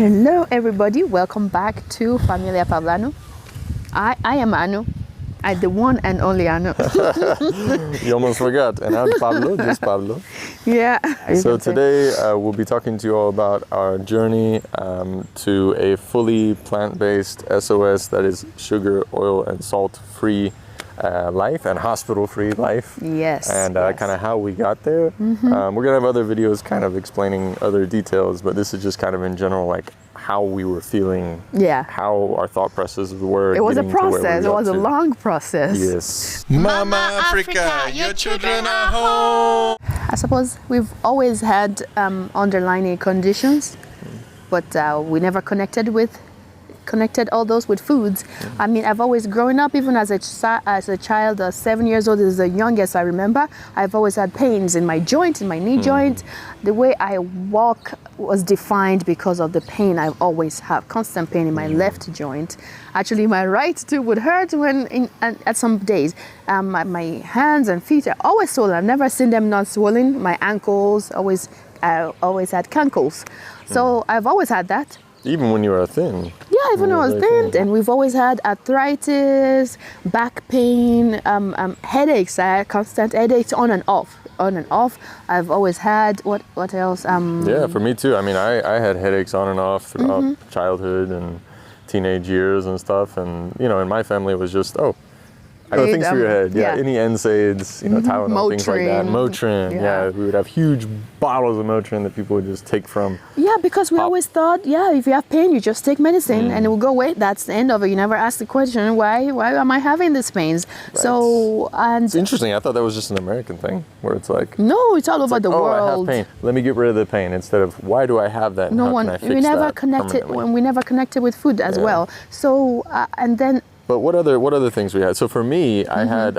Hello everybody, welcome back to Familia PablAnu. I am Anu, the one and only Anu. You almost forgot, and I'm Pablo, just Pablo. Yeah. So today we'll be talking to you all about our journey to a fully plant-based SOS, that is sugar, oil, and salt-free life and hospital-free life. Yes. And kind of how we got there. We're gonna have other videos kind of explaining other details, but this is just kind of in general, like how we were feeling, how our thought processes were. It was a process. It was a long process. Yes. Mama Africa, your children are home. I suppose we've always had underlying conditions, but we never connected all those with foods. I mean, I've always grown up, even as a child, 7 years old is the youngest I remember. I've always had pains in my joint, in my knee joint. The way I walk was defined because of the pain. I always have constant pain in my left joint. Actually, my right too would hurt at some days. My hands and feet are always swollen. I've never seen them not swollen. My ankles I always had cankles. So I've always had that. Even when you were thin. Yeah, even when I was thin. And we've always had arthritis, back pain, headaches. I had constant headaches on and off. I've always had, what else? Yeah, for me too. I mean, I had headaches on and off throughout childhood and teenage years and stuff. And, you know, in my family, it was just, things for your head. Yeah, any NSAIDs, Tylenol, things like that. Motrin. Yeah, we would have huge bottles of Motrin that people would just take from. Yeah, because we always thought, if you have pain, you just take medicine and it will go away. That's the end of it. You never ask the question, why am I having these pains? Right. So, and it's interesting. I thought that was just an American thing, where it's like, no, it's all over the world. I have pain. Let me get rid of the pain instead of why do I have that? No one. We never connected with food as well. So, and then. But what other things we had? So for me, I had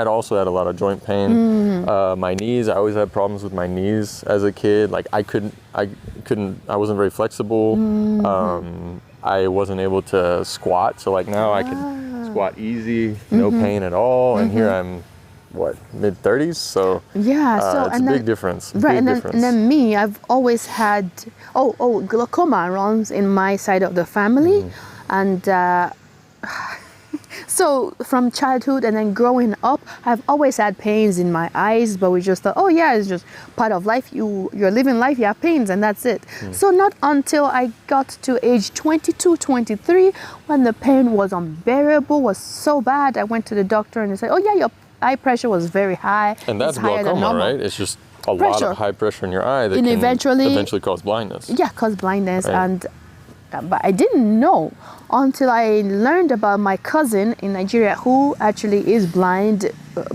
also had a lot of joint pain. My knees, I always had problems with my knees as a kid. Like I wasn't very flexible. I wasn't able to squat. So like now I can squat easy, no pain at all. And here I'm, mid-30s? So it's a big difference. Right, and then me, I've always had glaucoma runs in my side of the family, and. So from childhood and then growing up, I've always had pains in my eyes, but we just thought, it's just part of life. You're living life, you have pains, and that's it. So not until I got to age 22, 23, when the pain was unbearable, was so bad, I went to the doctor and they said, your eye pressure was very high. And that's glaucoma, right? It's just a lot of high pressure in your eye that can eventually cause blindness. Yeah, cause blindness. Right. But I didn't know until I learned about my cousin in Nigeria who actually is blind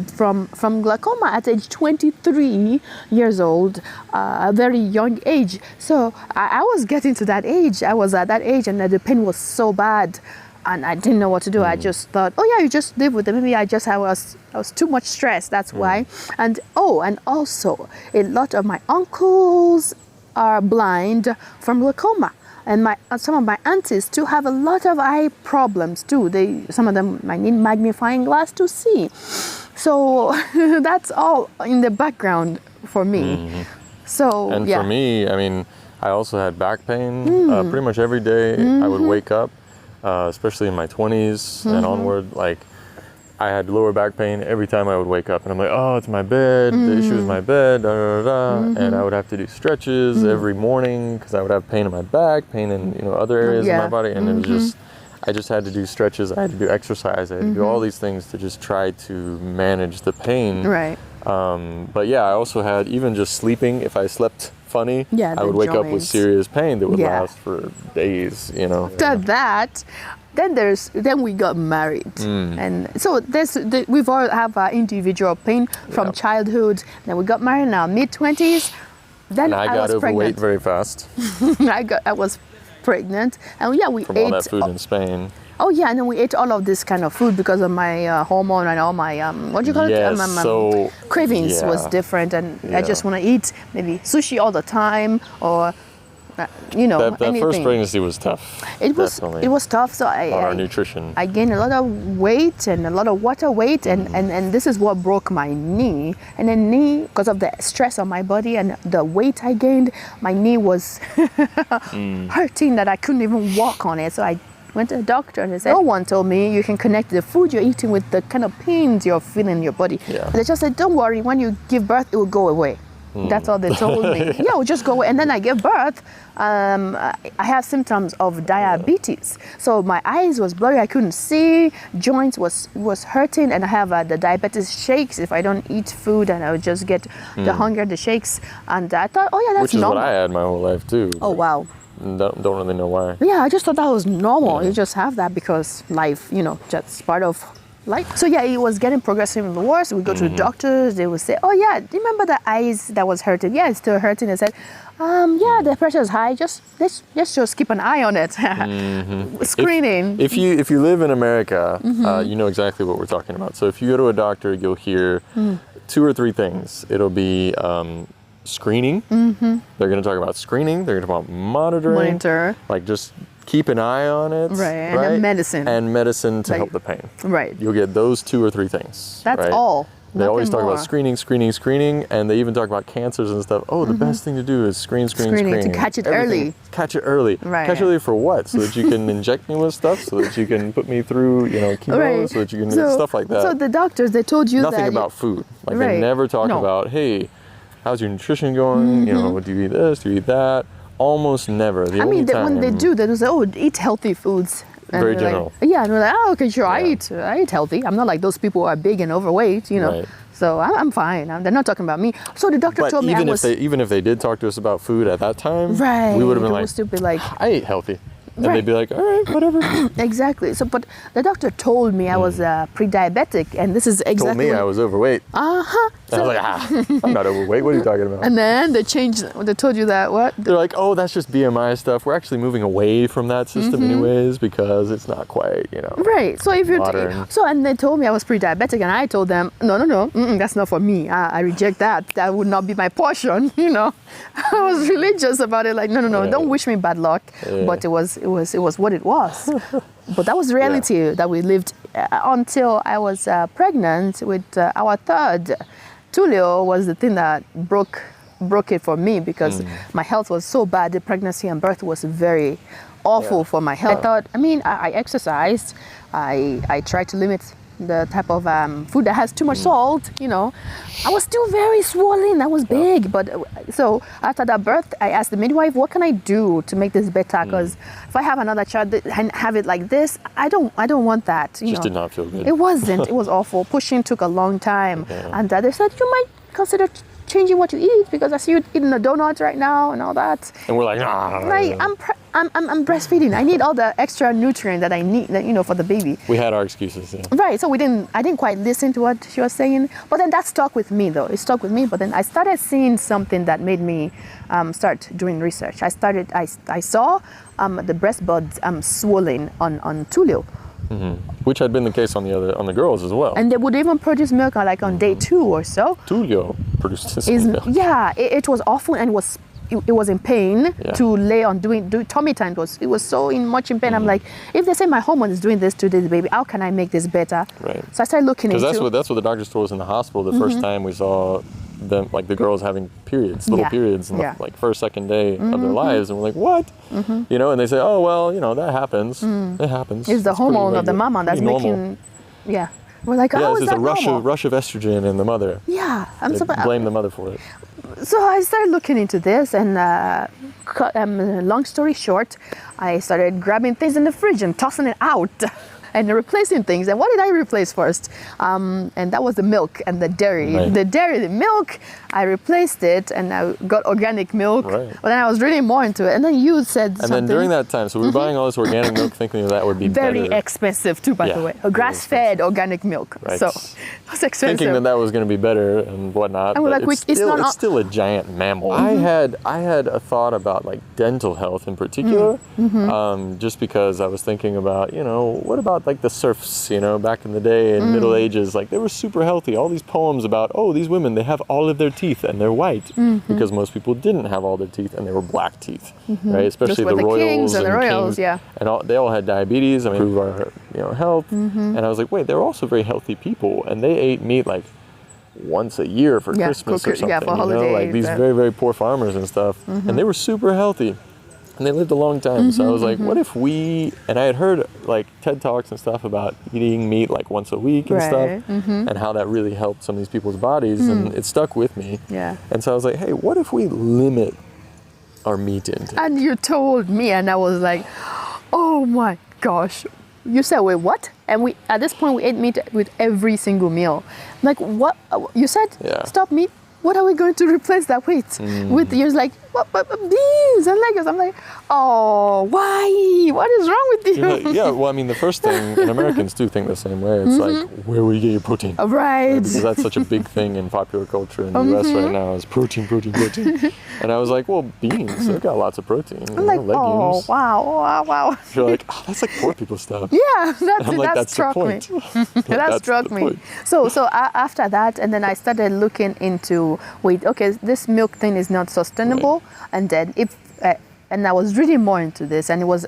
from glaucoma at age 23 years old, a very young age. So I was getting to that age. I was at that age and the pain was so bad and I didn't know what to do. I just thought, you just live with it. Maybe I was too much stressed. That's why. And also a lot of my uncles are blind from glaucoma. And some of my aunties too have a lot of eye problems too. Some of them might need magnifying glass to see. So that's all in the background for me. So for me, I mean, I also had back pain pretty much every day. I would wake up, especially in my 20s and onward, like I had lower back pain every time I would wake up, and I'm like, it's my bed. The issue is my bed, and I would have to do stretches every morning because I would have pain in my back, pain in other areas of my body, and it was just, I just had to do stretches. I had to do exercise. I had to do all these things to just try to manage the pain. Right. But I also had, even just sleeping. If I slept funny, I would wake up with serious pain that would last for days. After that. Then we got married, and so we've all have our individual pain from childhood. Then we got married in our mid-20s. Then I got overweight very fast. I was pregnant, and we from ate all that food in Spain. And then we ate all of this kind of food because of my hormone and all my cravings was different, and I just want to eat maybe sushi all the time or That anything. first pregnancy was tough. It definitely, was tough. So on our nutrition. I gained a lot of weight and a lot of water weight, and this is what broke my knee. And then because of the stress on my body and the weight I gained, my knee was hurting that I couldn't even walk on it. So I went to the doctor and they said, no one told me you can connect the food you're eating with the kind of pains you're feeling in your body. Yeah. They just said, don't worry, when you give birth, it will go away. That's all they told me. Yeah, it will just go away. And then I gave birth. I have symptoms of diabetes. So my eyes was blurry. I couldn't see. Joints was hurting. And I have the diabetes shakes if I don't eat food, and I would just get the hunger, the shakes. And I thought, oh yeah, that's normal. Which is what I had my whole life too. Oh, wow. Don't really know why. Yeah, I just thought that was normal. You just have that because life, just part of life. So yeah, it was getting progressively worse. We go to the doctors. They would say, oh yeah, do you remember the eyes that was hurting? Yeah, it's still hurting. They said, yeah, the pressure is high. Let's just keep an eye on it. Screening. If you live in America, you know exactly what we're talking about. So if you go to a doctor, you'll hear 2 or 3 things. It'll be screening. They're going to talk about screening. They're going to talk about monitoring. Like just keep an eye on it. Right. And then medicine. And medicine to help the pain. Right. You'll get those 2 or 3 things. That's all. They always talk about screening, and they even talk about cancers and stuff. Oh, the best thing to do is screen. To catch it early. Catch it early. Right. Catch it early for what? So that you can inject me with stuff, so that you can put me through, chemo, so that you can do stuff like that. So the doctors, they told you nothing about food. Like they never talk about, hey, how's your nutrition going? Do you eat this? Do you eat that? Almost never. When they do, they say, oh, eat healthy foods. And very general. Like, and we're like, oh, okay, sure, I eat healthy. I'm not like those people who are big and overweight, Right. So I'm fine. They're not talking about me. So the doctor told me even if they did talk to us about food at that time, we would have been like, stupid, like, I ate healthy. And they'd be like, all right, whatever. Exactly. So, but the doctor told me I was pre-diabetic, and this is exactly. Told me I was overweight. So, I was like, I'm not overweight. What are you talking about? And then they changed. They told you that what? They're like, oh, that's just BMI stuff. We're actually moving away from that system anyways, because it's not quite, Right. So if you're modern. and they told me I was pre-diabetic, and I told them, no, that's not for me. I reject that. That would not be my portion. I was religious about it. Like, no, don't wish me bad luck. Yeah. But it was what it was. But that was the reality that we lived until I was pregnant with our third. Tulio was the thing that broke it for me, because my health was so bad. The pregnancy and birth was very awful for my health. I thought, I exercised. I tried to limit the type of food that has too much salt, I was still very swollen. I was big. But so after that birth, I asked the midwife, what can I do to make this better? Because if I have another child and have it like this, I don't want that. Just did not feel good. It wasn't. It was awful. Pushing took a long time. Yeah. And they said, you might consider changing what you eat, because I see you eating a donut right now and all that. And we're like, nah. Like, I'm breastfeeding. I need all the extra nutrient that I need, for the baby. We had our excuses, yeah. Right. So I didn't quite listen to what she was saying. But then that stuck with me, though. It stuck with me. But then I started seeing something that made me start doing research. I saw the breast buds swollen on Tulio. Which had been the case on the girls as well. And they would even produce milk on day 2 or so. Tulio produced his own milk. Yeah, it was awful, and it was in pain to lay on doing tummy time. It was so much in pain. I'm like, if they say my hormone is doing this to this baby, how can I make this better? Right. So I started looking into. Because that's what the doctors told us in the hospital the first time we saw them, like the girls having little periods in the first, second day of their lives, and we're like, what? And they say, oh well, that happens. It happens. It's the hormone of the mama that's making. Yeah. We're like, oh, is it's that a rush of estrogen in the mother. Yeah, blame the mother for it. So I started looking into this, and long story short, I started grabbing things in the fridge and tossing it out. And replacing things. And what did I replace first? And that was the milk and the dairy. Right. The milk, I replaced it, and I got organic milk. Right. But then I was reading more into it. And then you said something. And then during that time, so we were buying all this organic milk thinking that would be very better. expensive too, by the way. A grass-fed organic milk. Right. So it was expensive. Thinking that was going to be better and whatnot. And we're like, it's still a giant mammal. I had a thought about like dental health in particular, just because I was thinking about, what about about like the serfs, you know, back in the day in Middle Ages, like they were super healthy. All these poems about, oh, these women, they have all of their teeth and they're white, because most people didn't have all their teeth and they were black teeth, right? Especially the royals kings and the royals, kings, and they all had diabetes. I mean, improve our, you know, health. And I was like, wait, they're also very healthy people, and they ate meat like once a year for Christmas or something, for you holidays, know, like these very, very poor farmers and stuff, and they were super healthy. And they lived a long time. So I was like, what if we, and I had heard like TED Talks and stuff about eating meat like once a week and stuff, and how that really helped some of these people's bodies, and it stuck with me. Yeah. And so I was like, hey, what if we limit our meat intake? And you told me, and I was like, oh my gosh. You said, wait, what? And we, at this point, we ate meat with every single meal. I'm like, what? You said, stop meat? What are we going to replace that with? With, you're like, what, beans and lettuce. I'm like, oh, why? What is wrong with you? Like, yeah, well, I mean, the first thing, and Americans do think the same way. It's like, where will you get your protein? Right. Because that's such a big thing in popular culture in the US right now is protein, protein, protein. And I was like, well, beans, they've got lots of protein. I'm like, legumes. oh, wow. You're like, oh, that's like poor people stuff. Yeah, that that's struck the me. point. That struck me. So after that, and then I started looking into, wait, okay, this milk thing is not sustainable. And then and I was reading more into this, and it was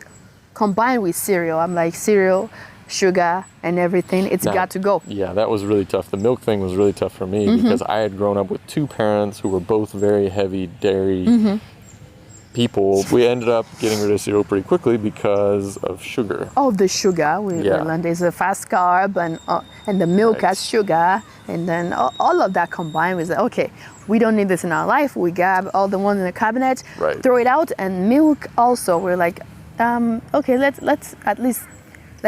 combined with cereal. I'm like, cereal, sugar, and everything, it's got to go. Yeah, that was really tough. The milk thing was really tough for me because I had grown up with two parents who were both very heavy dairy people. We ended up getting rid of cereal pretty quickly because of sugar. Oh, the sugar. We learned there's a fast carb, and the milk has sugar, and then all of that combined was like, okay, we don't need this in our life. We grab all the ones in the cabinet, throw it out, and milk also. We're like, okay, let's at least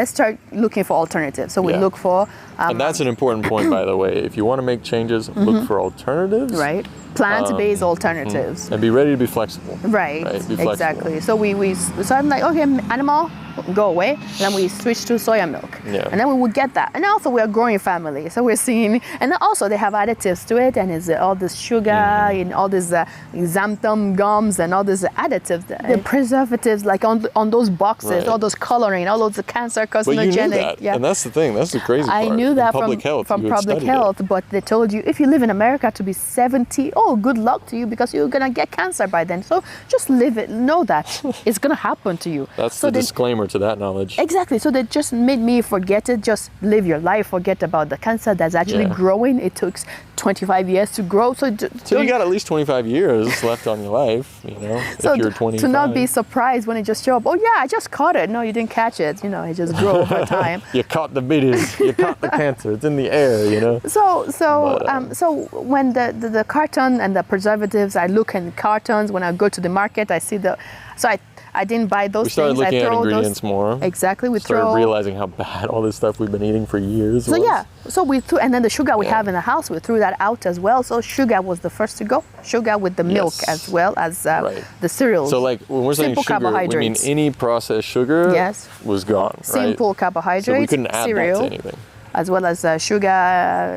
start looking for alternatives. So we look for, and that's an important point, by the way. If you want to make changes, look for alternatives. Right. Plant-based alternatives. And be ready to be flexible. Right. Be flexible. Exactly. So so I'm like, okay, animal, go away. And then we switch to soya milk. Yeah. And then we would get that. And also we're a growing family. So we're seeing, and then also they have additives to it, and it's all this sugar and all this xanthan gums and all these additives. The preservatives, like on those boxes, all those coloring, all those cancer carcinogenic. But you knew that. Yeah. And that's the thing. That's the crazy part. I knew that from public health, but they told you if you live in America to be 70, good luck to you because you're gonna get cancer by then. So just live it. Know that it's gonna happen to you. That's the disclaimer to that knowledge. Exactly. So they just made me forget it. Just live your life. Forget about the cancer that's actually growing. It took 25 years to grow. So you got at least 25 years left on your life. You know, so if you're 25. To not be surprised when it just show up. Oh yeah, I just caught it. No, you didn't catch it. You know, it just grew over time. You caught the beaties. You caught the cancer. It's in the air. You know. So when the carton and the preservatives, I look in cartons. When I go to the market, I see I didn't buy those things. We started looking at ingredients more. Exactly. We started realizing how bad all this stuff we've been eating for years was. So we threw, and then the sugar we have in the house, we threw that out as well. So sugar was the first to go. Sugar with the milk as well as the cereals. So like when we're saying sugar, we mean any processed sugar was gone, right? Simple carbohydrates, so we couldn't add that to anything. As well as sugar,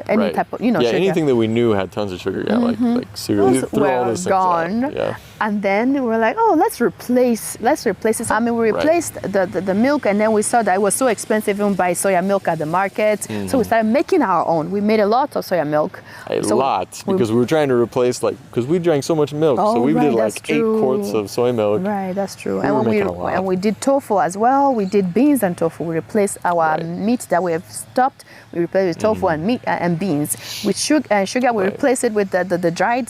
any type of, sugar. Anything that we knew had tons of sugar, like cereal, threw all those gone. things out. And then we're like, oh, let's replace it. I mean, we replaced the milk, and then we saw that it was so expensive even buy soya milk at the market. So we started making our own. We made a lot of soya milk. Because we were trying to replace, because we drank so much milk. So we did 8 quarts of soy milk. Right, that's true. And we did tofu as well. We did beans and tofu. We replaced our meat that we have stopped. We replaced with tofu and meat and beans. With sugar, we replaced it with the dried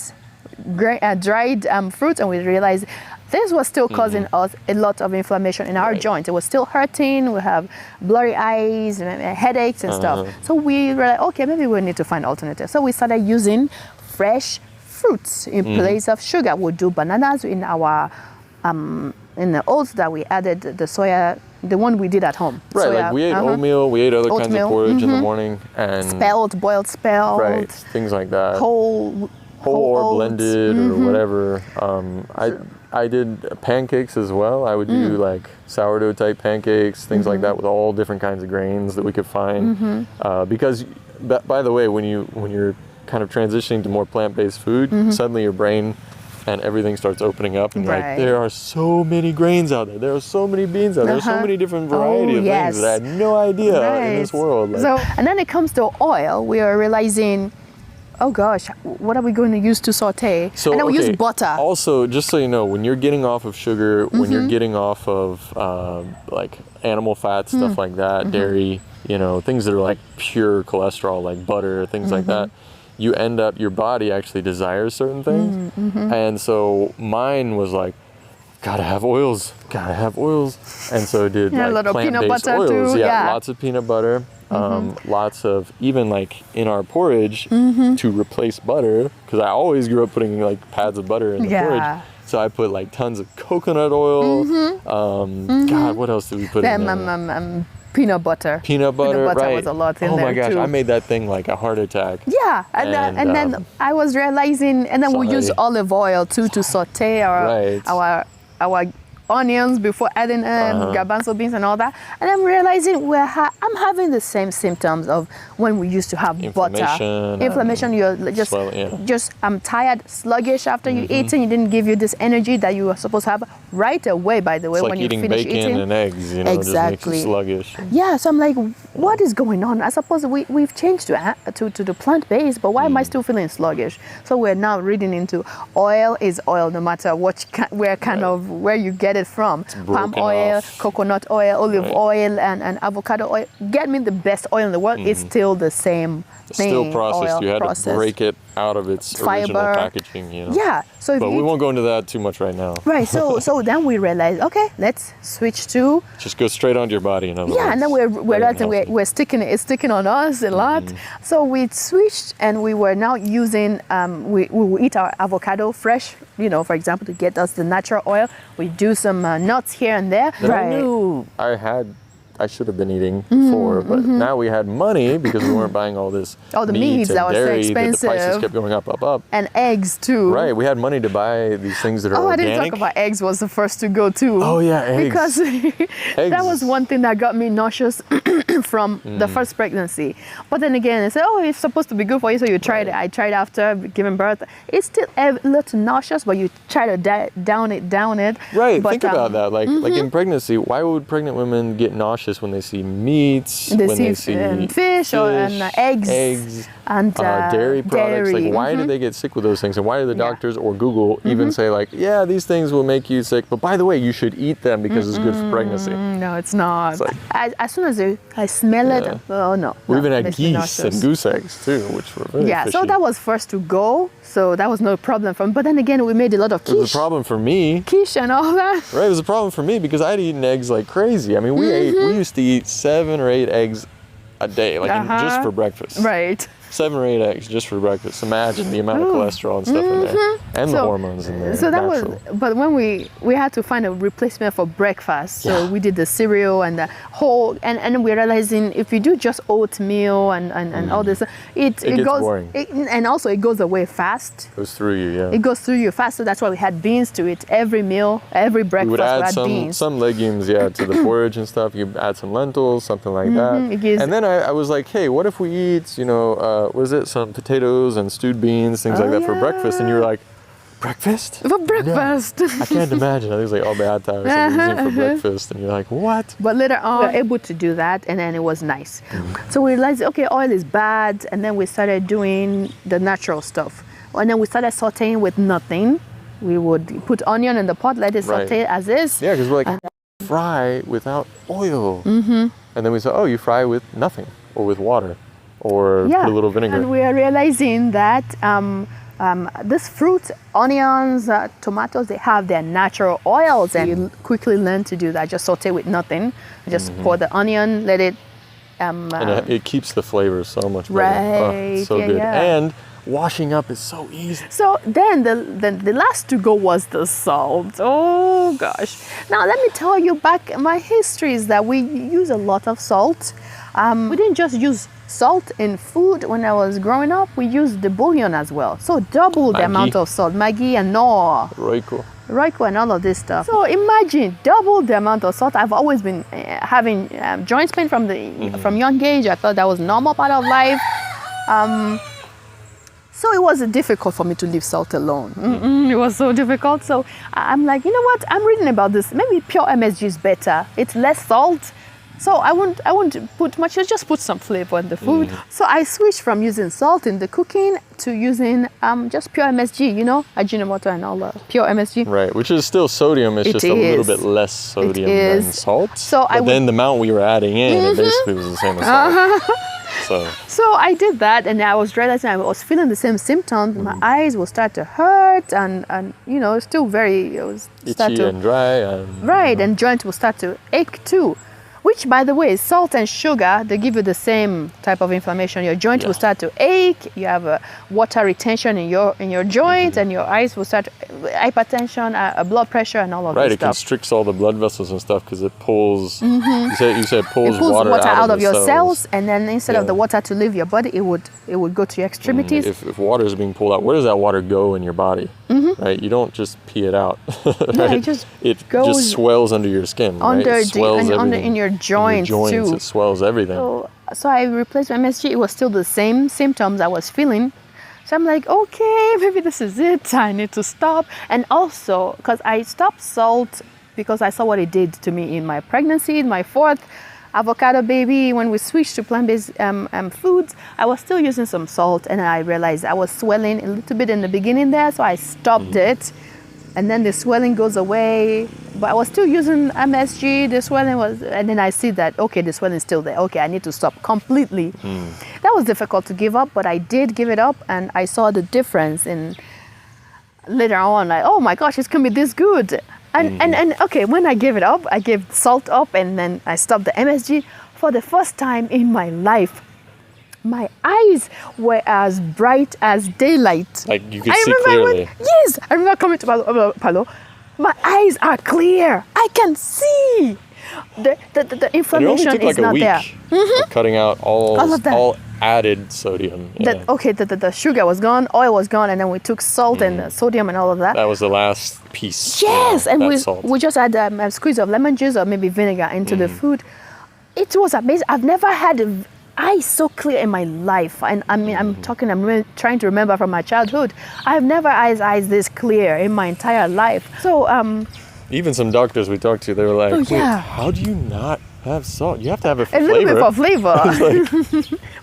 fruit, and we realized this was still causing us a lot of inflammation in our joint. It was still hurting. We have blurry eyes, headaches and stuff. So we were like, okay, maybe we need to find alternatives. So we started using fresh fruits in place of sugar. We'll do bananas in our in the oats that we added the soya. The one we did at home. Right, soya, we ate oatmeal, we ate other kinds of porridge in the morning. And boiled spelt. Right, things like that. Whole or blended or whatever. I did pancakes as well. I would do like sourdough type pancakes, things like that with all different kinds of grains that we could find. Because, by the way, when you're kind of transitioning to more plant-based food, suddenly your brain and everything starts opening up, and you're like, Right. there are so many grains out there. There are so many beans out there. There's so many different variety of yes. things that I had no idea in this world. Like, So, and then it comes to oil. We are realizing, oh gosh, what are we going to use to saute? so, And then we use okay, butter. Also, just so you know, when you're getting off of sugar, when you're getting off of like animal fat, stuff like that, dairy, you know, things that are like pure cholesterol, like butter, things like that, you end up, your body actually desires certain things. And so mine was like, gotta have oils. And so it did Yeah, a like little peanut plant-based butter oils. too, yeah. Lots of peanut butter. Lots of, even like in our porridge to replace butter, because I always grew up putting like pads of butter in the porridge. So I put like tons of coconut oil. God, what else did we put in there? Peanut butter. Peanut butter, right? Was a lot in oh there my gosh, too. I made that thing like a heart attack. Yeah, and then I was realizing, and then we use olive oil too to saute our onions before adding garbanzo beans and all that. And I'm realizing I'm having the same symptoms of when we used to have butter. Inflammation. You're just I'm tired, sluggish after you eat, and you didn't give you this energy that you were supposed to have right away. By the way, it's when like you finish bacon eating, and eggs, you know, exactly. just makes you sluggish. Yeah, so I'm like, what is going on? I suppose we've changed to the plant-based, but why am I still feeling sluggish? So we're now reading into oil is oil, no matter where you get it from. Palm oil, coconut oil, olive oil, and avocado oil. Get me the best oil in the world. It's still the same thing. Still processed. Oil you had processed. to break it out of its original packaging, you know. Yeah. So if but we won't go into that too much right now. Right. So then we realized, okay, let's switch to just go straight onto your body. In other words. and then we're sticking it. It's sticking on us a lot. So we switched, and we were now using we will eat our avocado fresh. You know, for example, to get us the natural oil. We do some nuts here and there. I knew I should have been eating before, but now we had money because we weren't buying all this the meats that and was dairy, so expensive. that the prices kept going up. And eggs too. Right, we had money to buy these things that are organic. I didn't talk about eggs was the first to go too. Oh yeah, eggs. Because that was one thing that got me nauseous from the first pregnancy. But then again, I said, oh, it's supposed to be good for you, so you tried it. I tried after giving birth. It's still a little nauseous, but you try to down it. Right, but, think about that. Like in pregnancy, why would pregnant women get nauseous when they see meats, when they see fish and eggs and dairy products? Dairy. Like, why do they get sick with those things? And why do the doctors or Google even say like, yeah, these things will make you sick, but by the way, you should eat them because it's good for pregnancy? No, it's not. It's like, as soon as I smell it, oh no. We even had makes me geese and nauseous. goose eggs too, which were very fishy. So that was first to go. So that was no problem for me. But then again, we made a lot of quiche. It was a problem for me. Quiche and all that. Right, it was a problem for me because I'd eaten eggs like crazy. I mean, we used to eat 7 or 8 eggs a day, like just for breakfast. Right. 7 or 8 eggs just for breakfast. Imagine the amount of cholesterol and stuff in there, and the hormones in there. So that was, but when we had to find a replacement for breakfast, so we did the cereal and the whole, and we're realizing if you do just oatmeal and all this, it gets goes, boring. And also it goes away fast. It goes through you, yeah. It goes through you fast, so that's why we had beans to it every meal, every breakfast. We would add beans. some legumes, to the porridge and stuff. You add some lentils, something like that. And then I was like, hey, what if we eat, was it some potatoes and stewed beans, things like that for breakfast? And you were like, breakfast? For breakfast. No. I can't imagine. I think it was like beata or something for breakfast. And you're like, what? But later on, we were able to do that, and then it was nice. So we realized, okay, oil is bad, and then we started doing the natural stuff. And then we started sauteing with nothing. We would put onion in the pot, let it saute as is. Yeah, because we're like, fry without oil. And then we said, oh, you fry with nothing, or with water, or put a little vinegar. And we are realizing that this fruit, onions, tomatoes, they have their natural oils, and you quickly learn to do that. Just saute with nothing. Just pour the onion, let it. And it keeps the flavor so much better. Right. Oh, so good. And washing up is so easy. So then the last to go was the salt. Oh gosh. Now let me tell you back my history is that we use a lot of salt. We didn't just use salt in food when I was growing up. We used the bouillon as well. So double the amount of salt. Maggi and Knorr. Royco and all of this stuff. So imagine double the amount of salt. I've always been having joint pain from young age. I thought that was normal part of life. So it was difficult for me to leave salt alone. It was so difficult. So I'm like, you know what? I'm reading about this. Maybe pure MSG is better. It's less salt. So I won't put much, just put some flavor in the food. So I switched from using salt in the cooking to using just pure MSG, Ajinomoto and all the pure MSG. Right, which is still sodium. It's just a little bit less sodium than salt. So then the amount we were adding in, it basically was the same as salt. So I did that, and I was realizing I was feeling the same symptoms. My eyes will start to hurt, and still very itchy and dry. Right, and joints will start to ache too. Which, by the way, salt and sugar, they give you the same type of inflammation. Your joint will start to ache. You have a water retention in your joint, and your eyes will start hypertension, blood pressure, and all of right, this stuff. Right, it constricts all the blood vessels and stuff because it pulls. You said it pulls water out of your cells, and then instead of the water to leave your body, it would go to your extremities. If water is being pulled out, where does that water go in your body? Right, you don't just pee it out. Right? It just swells under your skin. It swells in your joints too. It swells everything. So I replaced my MSG. It was still the same symptoms I was feeling. So I'm like, okay, maybe this is it. I need to stop. And also, because I stopped salt because I saw what it did to me in my pregnancy, my 4th avocado baby. When we switched to plant-based foods, I was still using some salt, and I realized I was swelling a little bit in the beginning there, so I stopped it. And then the swelling goes away, but I was still using MSG. The swelling was, and then I see that, okay, the swelling is still there. Okay, I need to stop completely. That was difficult to give up, but I did give it up, and I saw the difference in later on, like, oh my gosh, it's gonna be this good. And okay, when I gave it up, I gave salt up, and then I stopped the MSG. For the first time in my life, my eyes were as bright as daylight. Like you could see clearly. I remember coming to Palo. My eyes are clear. I can see. The inflammation it only took is not there. Like cutting out all added sodium. Yeah. The sugar was gone, oil was gone, and then we took salt and sodium and all of that. That was the last piece. Yes, and we just add a squeeze of lemon juice or maybe vinegar into the food. It was amazing. I've never had eyes so clear in my life, and I mean, I'm really trying to remember from my childhood. I've never had eyes this clear in my entire life. So even some doctors we talked to, they were like, wait, how do you not have salt? You have to have a flavor. Little bit for flavor.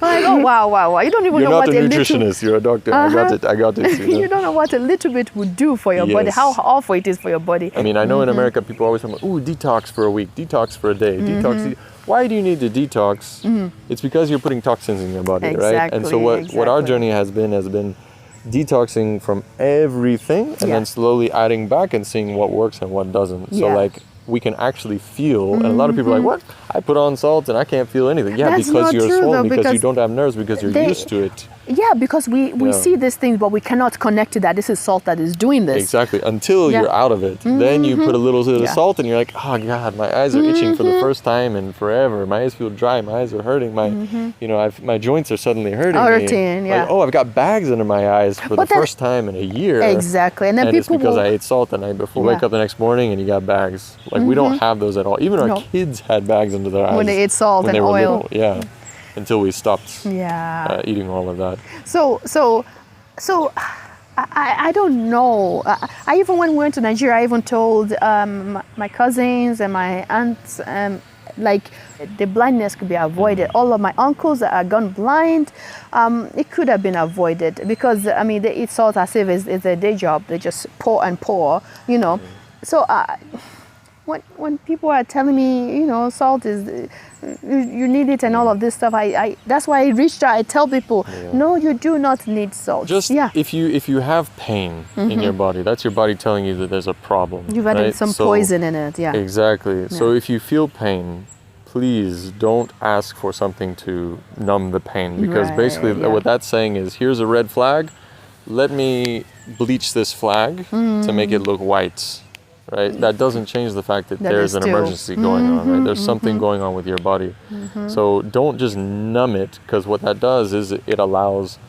Like, oh wow, you don't even know what a little... You're not a nutritionist, you're a doctor. I got it. You don't know what a little bit would do for your body, how awful it is for your body. I mean, I know in America people always talk about, detox for a week, detox for a day, detox. Why do you need to detox? It's because you're putting toxins in your body, right? And so what our journey has been detoxing from everything and then slowly adding back and seeing what works and what doesn't. So like we can actually feel, and a lot of people are like, what? I put on salt and I can't feel anything. Yeah, that's because you're swollen, because you don't have nerves, because you're used to it. Yeah, because we see these things, but we cannot connect to that. This is salt that is doing this. Exactly, until you're out of it. Then you put a little bit of salt and you're like, oh God, my eyes are itching for the first time and forever. My eyes feel dry, my eyes are hurting, my joints are suddenly hurting me. Like, I've got bags under my eyes for the first time in a year. Exactly, and then it's because I ate salt the night before. Wake up the next morning and you got bags. Like we don't have those at all. Even our kids had bags under their eyes when they ate salt and oil. Little. Until we stopped eating all of that. So I don't know. I even when we went to Nigeria, I even told my cousins and my aunts, like the blindness could be avoided. All of my uncles that are gone blind, it could have been avoided because I mean they eat salt as if it's their day job. They just pour and pour, So when people are telling me, salt is you need it and all of this stuff, I that's why I reached out. I tell people, no, you do not need salt. Just if you have pain in your body, that's your body telling you that there's a problem. You've added some poison in it. Exactly. Yeah. So if you feel pain, please don't ask for something to numb the pain, because basically what that's saying is, here's a red flag, let me bleach this flag to make it look white. Right? That doesn't change the fact that there's an emergency going on, right? There's something going on with your body. So don't just numb it, because what that does is it allows,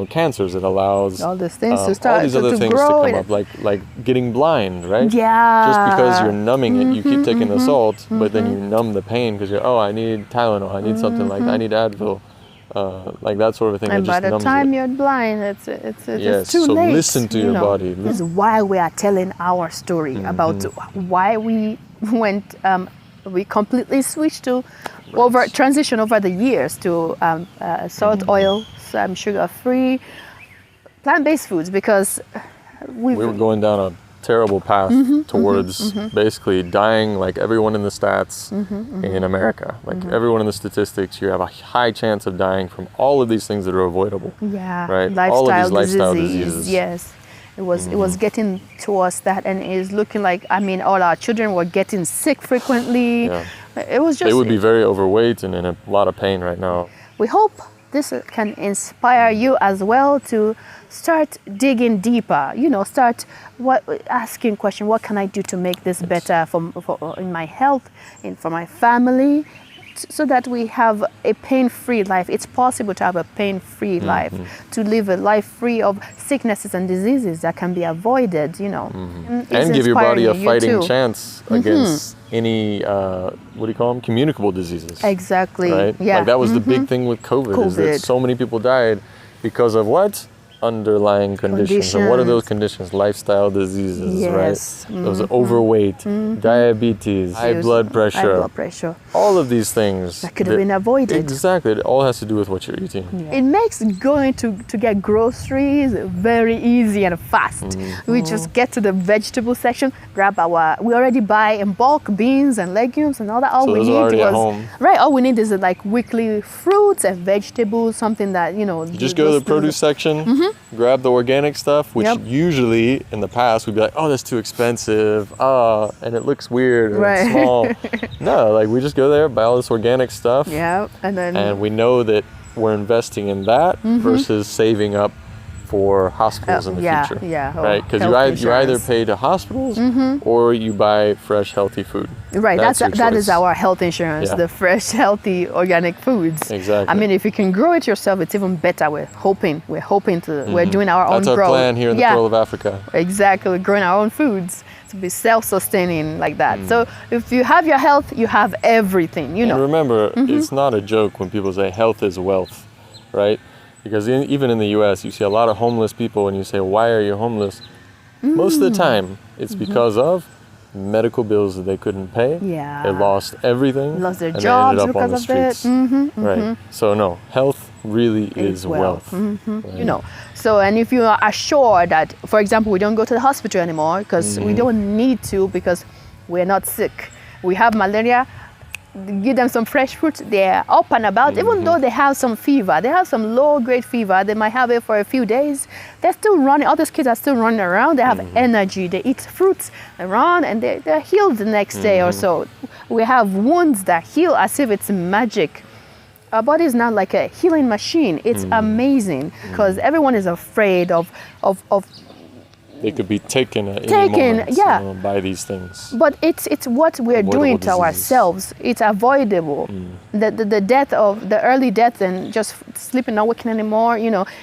cancers. It allows all these things to start all these other things grow to come up, like getting blind, right? Yeah. Just because you're numbing it, you keep taking the salt, but then you numb the pain because I need Tylenol, I need something like that, I need Advil. like that sort of thing. And it by just the numbs time it. you're blind, it's Yes, too so late. listen to your body. This is why we are telling our story about why we went. We completely switched to transition over the years to salt, oil, sugar-free, plant-based foods because we were going down a terrible path towards basically dying like everyone in the stats in America. Like everyone in the statistics, you have a high chance of dying from all of these things that are avoidable. Yeah, right? All of these lifestyle diseases. Yes. It was getting towards that, and it's looking like, I mean, all our children were getting sick frequently. Yeah. It was just. They would be very overweight and in a lot of pain right now. We hope this can inspire you as well to start digging deeper. Start asking questions. What can I do to make this better for in my health, for my family? So that we have a pain-free life. It's possible to have a pain-free life, to live a life free of sicknesses and diseases that can be avoided, And give your body a fighting chance against any, what do you call them? Communicable diseases. Exactly. Right? Yeah. Like that was the big thing with COVID, is that so many people died because of what? Underlying conditions. And what are those conditions? Lifestyle diseases, yes. right? Those overweight, diabetes, high blood pressure, all of these things that could have been avoided. Exactly. It all has to do with what you're eating. Yeah. It makes going to get groceries very easy and fast. We just get to the vegetable section, grab we already buy in bulk beans and legumes and all that. All so we those need are already was at home. Right. All we need is like weekly fruits and vegetables, something that You just go to the produce section. Grab the organic stuff, which usually in the past we'd be like, oh, that's too expensive, and it looks weird or it's small. No, like we just go there, buy all this organic stuff, and we know that we're investing in that versus saving up for hospitals in the future. Right? Because you either pay to hospitals or you buy fresh, healthy food. Right, that is our health insurance, the fresh, healthy, organic foods. Exactly. I mean, if you can grow it yourself, it's even better. We're hoping to, we're doing our own growth. That's our plan here in the Pearl of Africa. Exactly, growing our own foods to be self-sustaining like that. So if you have your health, you have everything, And remember, it's not a joke when people say health is wealth, right? Because even in the US, you see a lot of homeless people and you say, why are you homeless? Most of the time, it's because of medical bills that they couldn't pay. Yeah. They lost everything. Lost their and jobs they ended up on the because streets. Right. So no, health really is wealth. Right? So, and if you are sure that, for example, we don't go to the hospital anymore because we don't need to because we're not sick. We have malaria. Give them some fresh fruit, they're up and about, even though they have some fever, they have some low-grade fever, they might have it for a few days, they're still running, all these kids are still running around, they have energy, they eat fruits, they run, and they're healed the next day or so. We have wounds that heal as if it's magic. Our body is not like a healing machine, it's amazing, because everyone is afraid of they could be taken at any moment by these things. But it's what we're doing to ourselves. It's avoidable. The death of the early death and just sleeping, not waking anymore,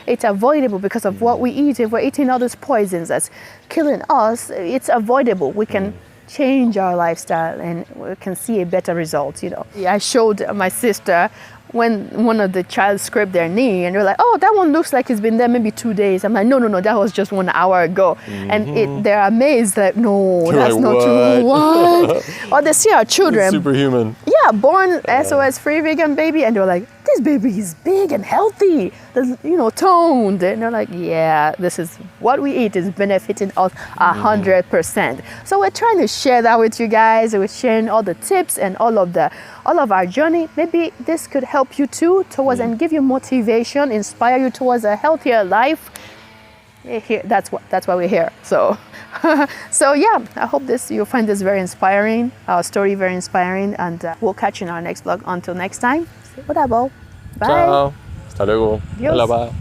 it's avoidable because of what we eat. If we're eating all those poisons that's killing us, it's avoidable. We can change our lifestyle and we can see a better result, I showed my sister when one of the child scraped their knee and they're like, oh, that one looks like it's been there maybe 2 days. I'm like, no, that was just 1 hour ago. And they're amazed that, no, you're that's like, not true. What? Or they see our children. It's superhuman. Yeah, born SOS-free vegan baby. And they're like, this baby is big and healthy, toned. And they're like, yeah, this is what we eat is benefiting us 100%. So we're trying to share that with you guys. We're sharing all the tips and all of our journey. Maybe this could help you too towards and give you motivation, inspire you towards a healthier life. That's why we're here. So, I hope you'll find this very inspiring, our story very inspiring, and we'll catch you in our next vlog. Until next time, whatever. Bye. Ciao. Hasta luego. Adios. Hola, bye.